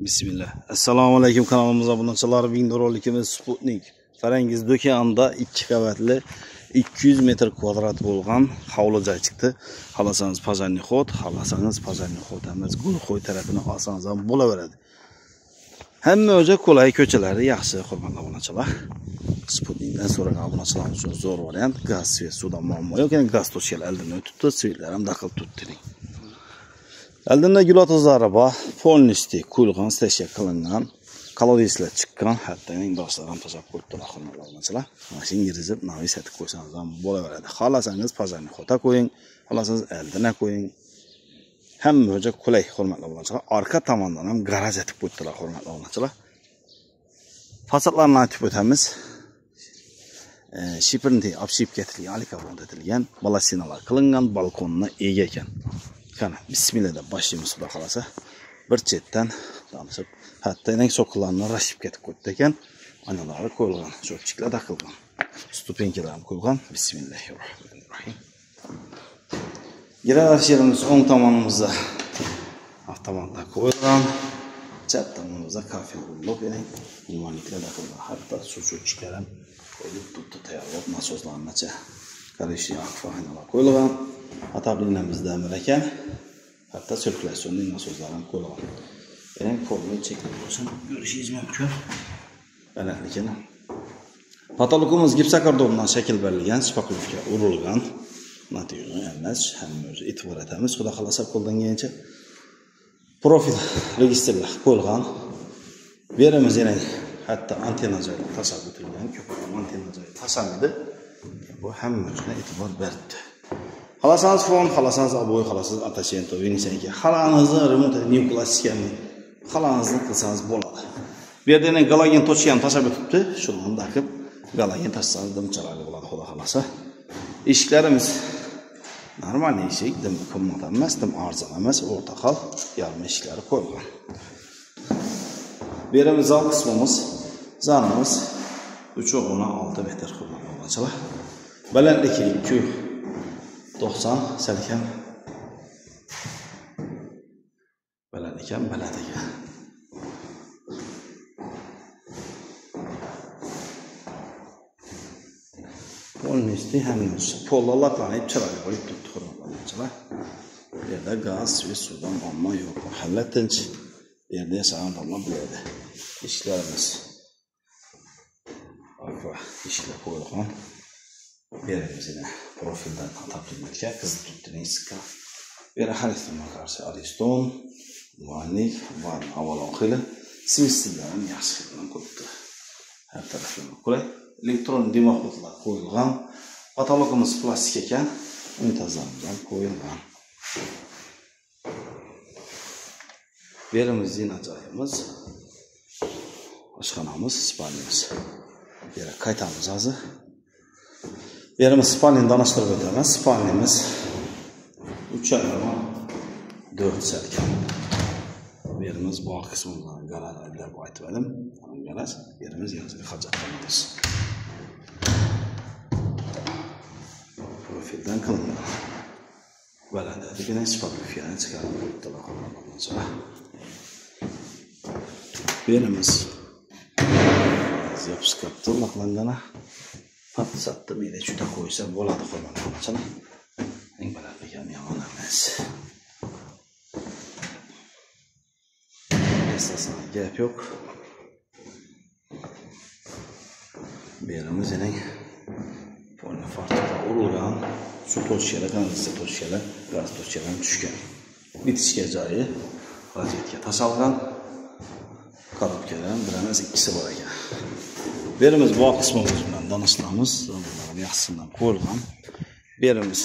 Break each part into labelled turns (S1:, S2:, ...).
S1: Bismillah. Assalomu alaykum kanalimiz obunachilari. Videorolikimiz Sputnik. Farangiz do'konida 2 qavatli 200 metr kvadrat bo'lgan hovli joy chiqdi. Xalasangiz pazarni xod, xalasangiz pazarni xod emas, Gulxo'y tarafini olsangiz ham bo'laveradi. Hamma o'zi qulay ko'chalari yaxshi, hurmatli obunachilar. Sputnikdan so'ragan obunachilar uchun zo'r variant. Gaz, svet, suvdan muammo yo'q. Ya'ni gaz to'shgan eldan o'tibdi, svetlar ham daqil tutdi. Eldinda gulotozlari bor, polnisti qo'yilgan, stashiya qilingan, kaloriylar chiqqan, hatto indoslar ham tashlab qo'yibdilar, hurmatli obunachilar. Mashina girizib, navi satib qo'ysangiz ham bo'laveradi. Xohlasangiz pazarni xota qo'ying, xohlasangiz eldina qo'ying. Hamma joy qulay, hurmatli obunachilar. Orqa tomondan ham garaj etib qo'yibdilar, hurmatli obunachilar. Fasadlarni aytib o'tamiz. Shipirni olib ketilgan, alikabond etilgan, balasinalar qilingan, balkonni ega ekan. Qani, bismillah deb boshlaymiz, xudo xolasa. Bir chetdan tanishib, hatto yana so'qlarni rashib ketib qo'ydi ekan. Analari qo'yilgan, cho'pchiklar taqilgan. Stupenkalar ham qo'yilgan. Bismillahirrohmanirrohim. Garaj yerimiz o'ng tomonimizda avtomatlar qo'yilgan. Chap tomonimizda kafe bo'lib, yana limonliklar taqilgan. Hatto cho'pchiklar ham qo'yilib turibdi, tayyorlab nasoslargacha. Qarishli akfahinalar qo'yilgan. Ataplinamizda amir ekan. Hatto sirkulyatsionni nasoslar ham qo'yilgan. Yana formula cheklab bo'lsin, ko'rishingiz mumkin. Balandligini. Patologimiz gipsokardondan shakl berilgan, spakovka urilgan. Natijada emas, hamma o'zi e'tibor etamiz. Xudo xolasa qo'ldangancha profil registrlar qo'yilgan. Beramiz yana hatto antenna joyi tashlab o'tilgan, ko'proq antenna joyi tashlandi. Bu hamma o'ziga e'tibor berdi. Xalasangiz fon, xalasangiz aboy, xalasangiz attachento, venishenki. Xalangizni remont new klassikaning xalangizni qilsangiz bo'ladi. Bu yerda yana galogen tochgan tashlab o'tibdi. Shuni taqib galogen tashsangiz dimchalari bo'ladi, xudo xolasa. Eshiklarimiz normal eshik, dim qimmat emas, dim arzon emas, o'rta hol yarmi eshiklari qo'yilgan. Bu yerimiz zal qismimiz, zalimiz 3.6 metr hurmatli obunachilar. Balandligi 290 salkam baland ekan, baland ekan. Polnisti hammiz pollar tanib chiroyli bo'lib turibdi, hurmatli obunachilar. Bu yerda gaz va suvdan muammo yo'q. Mahalla tinch. Bu yerda yashagan odamlar biladi. Ishlarimiz akva ishlar qo'yilgan. Beramiz yana profildan ataplangan qizil tutdining sikka. Bera xaristonga qarshi Ariston, Vanik, Van avval-oxiri svistlarni yaxshi bilan qo'yibdi. Har tarafdan qulay. Elektron dimoxotlar qo'yilgan. Patologimiz plastik ekan, unitazlarimiz ham qo'yilgan. Beramiz yana joyimiz. Oshxonamiz, spalnimiz. Bera qaytamiz hozir. Yerimiz spalni danıştırıp ötemiz. Spalnimiz 3.4 salkam. Yerimiz bu kısmından garajlar aytmadim. Garaj yerimiz yazılı hacatlarımız. Profilden kılıngan. Balandagi yine spakovkani chiqarib qo'yibdilar, hurmatli. Yerimiz zapskapda laqlangana. Satda meni juda qo'ysa bo'ladi, hurmatli obunachilar. Eng balandligi ham yomon emas. Esasida gap yo'q. Beramiz yana polni fartuqqa urilgan, suv to'shchalar, kanalizatsiya to'shchalar, gaz to'shchalar tushgan. Bitishga joyi rozetga tashalgan. Korobkalar biramiz ikkisi bor ekan. Berimiz bu qismimiz bilan danışamiz. Zamonlarni yaxshisidan qo'yilgan. Berimiz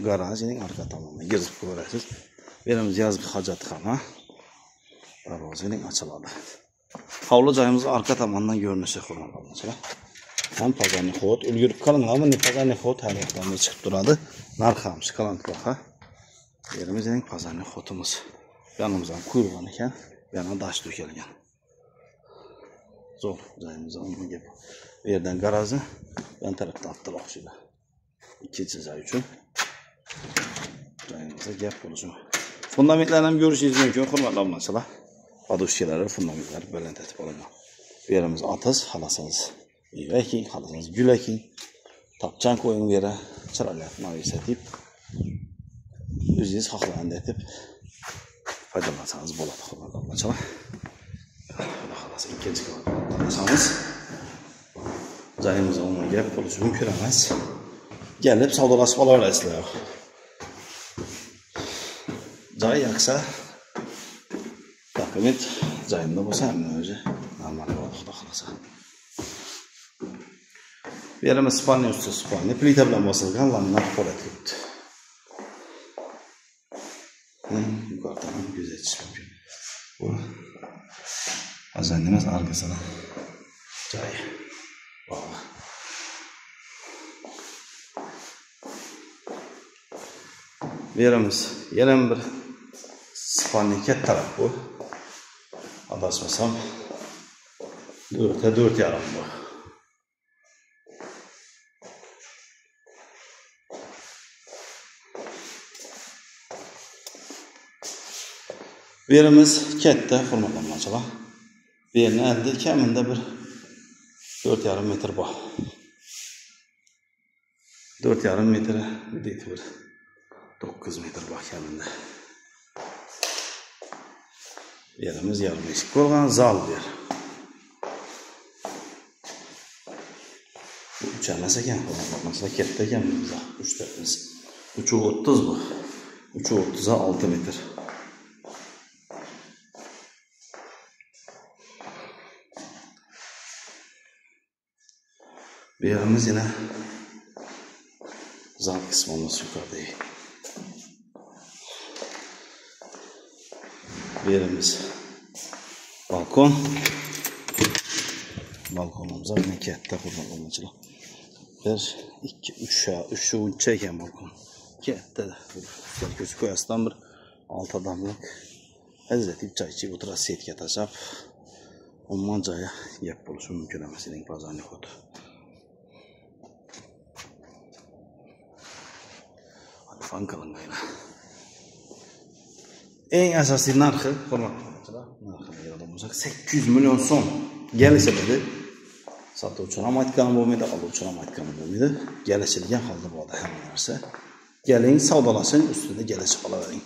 S1: garajning orqa tomoniga girib ko'rasiz. Berimiz yozgi hojatxona. Darvozaning ochiladi. Hovli joyimiz orqa tomonidan ko'rinishi, hurmatli obunachilar. Ham pazarni xod ulgurib qolingan, pazarni xod har yerdan chiqib turadi. Narxi ham shkolantroqa. Berimiz eng pazarni xotimiz. Yonimizdan qo'yilgan ekan, yana dash to'kilgan. Zo'r joyimiz olmaga. Bu yerdan garaji, yan tarafdan atdilar. Ikkinchi joy uchun joyimizda gap bo'lishi. Fundamentlarni ham ko'rishingiz mumkin, hurmatli obunachilar. Podushkaları, fundamentlari balandlatib olaman. Bu yerimiz otiz, xalasangiz meva eking, xalasangiz gul eking, topchan qo'ying bu yerga, chiroyli mavisa deb o'zingiz xohlaganda etib foydalansangiz bo'ladi, hurmatli obunachilar. Xudo xolasa ikkinchi qavatda qilamiz. Joyimiz umuman gap bo'lishi mumkin emas. Kelib savdolashib olaverasizlar. Joy yaxshi. Dokument joyimda bo'lsa ham o'zi normal bo'ladi, xudo xolasa. Bu yerimiz spalni usti spalni plita bilan bosilgan laminat po'lat ketdi. Yuqoridan kuzatish mumkin. Bu azanimiz arkasida joyi. Bu yerimiz yana bir spalni kattaroq bu. Adashmasam 4.5 bu. Bu yerimiz katta, hurmatli obunachilar. Bu yerni endi kamida bir 4.5 metr bor. 4.5 metr deydi bir 9 metr bor kamida. Bu yerimiz yarım eshik bo'lgan zal bu yer. Bu 3 emas ekan, hurmatli katta ekan bu 3 tamiz. 3.30 bu. 3.30'a 6 metr. Bu yerimiz yine zal kısmımız yukarıda. Bu yerimiz balkon. Balkonumuza yine katta kurban olmaçılar. 1, 2, 3 uçayken balkon. Katta. Gözü koyasından bir 6 adamlık. Hazreti çay içip oturar setke taşap. Ondan caya yap buluşu mümkün ama senin pazarlık oldu. Fan kılınmayla. En asaslı narxı, hurmatli obunachilar, narxini yig'ilmoqsak 800 milyon so'm kelishiladi. Sotuvchilar ham aytgani bo'lmaydi, oluvchilar ham aytgani bo'lmaydi. Kelishilgan holda bo'ladi hamma narsa. Keling, savdolashing, ustida kelishib olavering.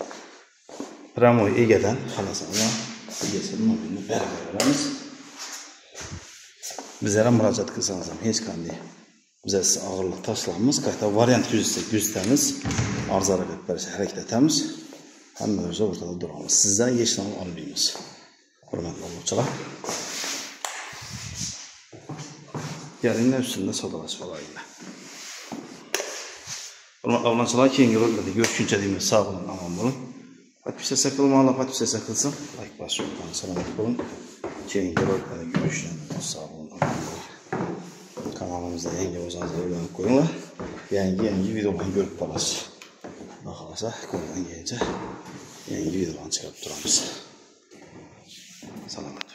S1: Pramoy egadan xalasanlar, egasini nomerini berib beramiz. Bizlarga murojaat qilsangiz ham hech qanday biz size ağırlık taşlanmamız, qayta variant yüzseniz arzarak etmesi hareket etmemiz hem de ortada duramız. Sizden yeşilini almayız. Hürmetli obunachilar. Gelinler üstünde savdalaş falayla. Hürmetli obunachilar, keyingi rollarda görüşünce deyimiz sağ olun, aman olun. Patpisa kılmalı, patpisa kılsın. Like basın, selamet olun. Keyingi rollarda görüşünce sağ olun, aman olun. Kanalımızda yangi o'zingizni o'ylanib qo'yinglar. Yangi videolarni ko'rib qolasiz. Xudo xolasa, qo'ldan kelgancha yangi videolarni chiqarib turamiz. Salomat.